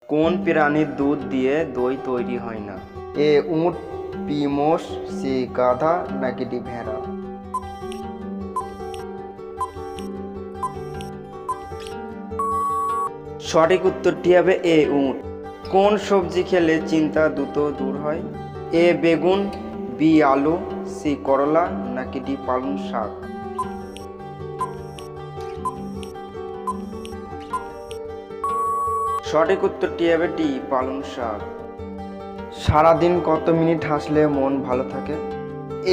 কোন প্রাণীর দুধ দিয়ে দই তৈরি হয় না? এ উট, বি মোষ, সি গাধা নাকি ডি ভেড়া? সঠিক উত্তরটি হবে এ উট। কোন সবজি খেলে চিন্তা দ্রুত দূর হয়? এ বেগুন, বি আলু, সি করলা নাকি ডি পালং শাক? সঠিক উত্তরটি হবে ডি পালং শাক। সারাদিন কত মিনিট হাসলে মন ভালো থাকে?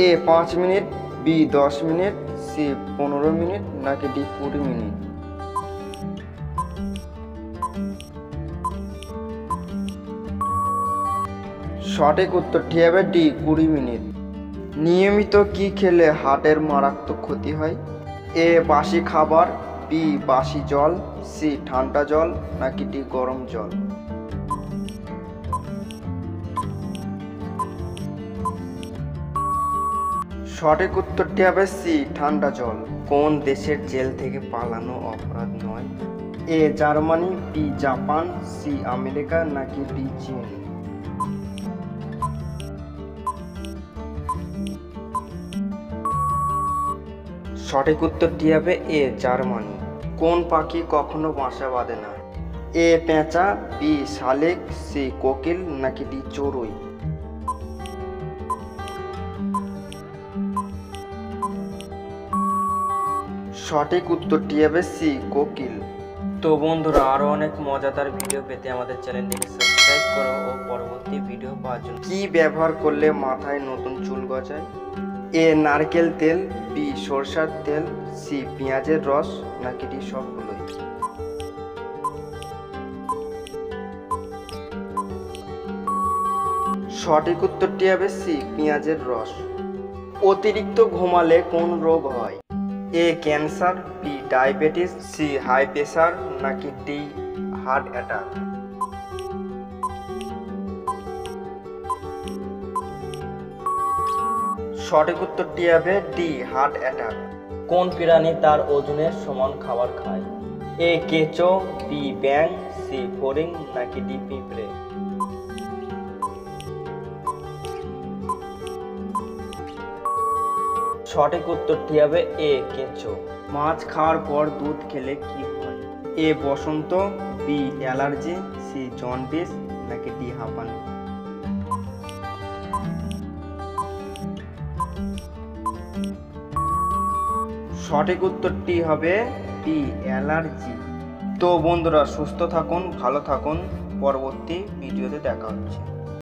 A 5 minute, B 10 minute, C 15 minute নাকি ডি 20 মিনিট? সঠিক উত্তরটি হবে ডি 20 মিনিট। নিয়মিত কি খেলে হার্টের মারাত্মক ক্ষতি হয়? এ বাসি খাবার, বি বাসি জল, সি ঠান্ডা জল নাকি ডি গরম জল? সঠিক উত্তরটি হবে সি ঠান্ডা জল। কোন দেশের জেল থেকে পালানো অপরাধ নয়? A Germany, B Japan, C America নাকি ডি চীন? সঠিক উত্তরটি হবে এ জার্মানি। কোন পাখি কখনো বাসা বাঁধে না? এ পেঁচা, বি শালিক, সি কোকিল নাকি ডি চড়ুই? সঠিক উত্তরটি হবে সি কোকিল। তো বন্ধুরা, আরো অনেক মজাদার ভিডিও পেতে আমাদের চ্যানেলটিকে সাবস্ক্রাইব করো ও পরবর্তী ভিডিও পাওয়ার জন্য কি ব্যবহার করলে মাথায় নতুন চুল গজায়? এ নারকেল তেল, বি সরষের তেল, সি পেঁয়াজের রস নাকি ডি সবগুলোই? সঠিক উত্তরটি হবে সি পেঁয়াজের রস। অতিরিক্ত ঘুমালে কোন রোগ হয়? A cancer, B diabetes, C high pressure নাকি ডি হার্ট অ্যাটাক? সঠিক উত্তরটি হবে ডি হার্ট অ্যাটাক। কোন প্রাণী তার ওজনের সমান খাবার খায়? এ কেঁচো, বি ব্যাঙ, সি ফড়িং নাকি ডি পিঁপড়ে? সঠিক উত্তরটি হবে এ কেঁচো। মাছ খাওয়ার পর দুধ খেলে কি হয়? এ বসন্ত, বি অ্যালার্জি, সি জন্ডিস নাকি ডি হাঁপানি? সঠিক উত্তরটি হবে বি অ্যালার্জি। তো বন্ধুরা, সুস্থ থাকুন, ভালো থাকুন, পরবর্তী ভিডিওতে দেখা হচ্ছে।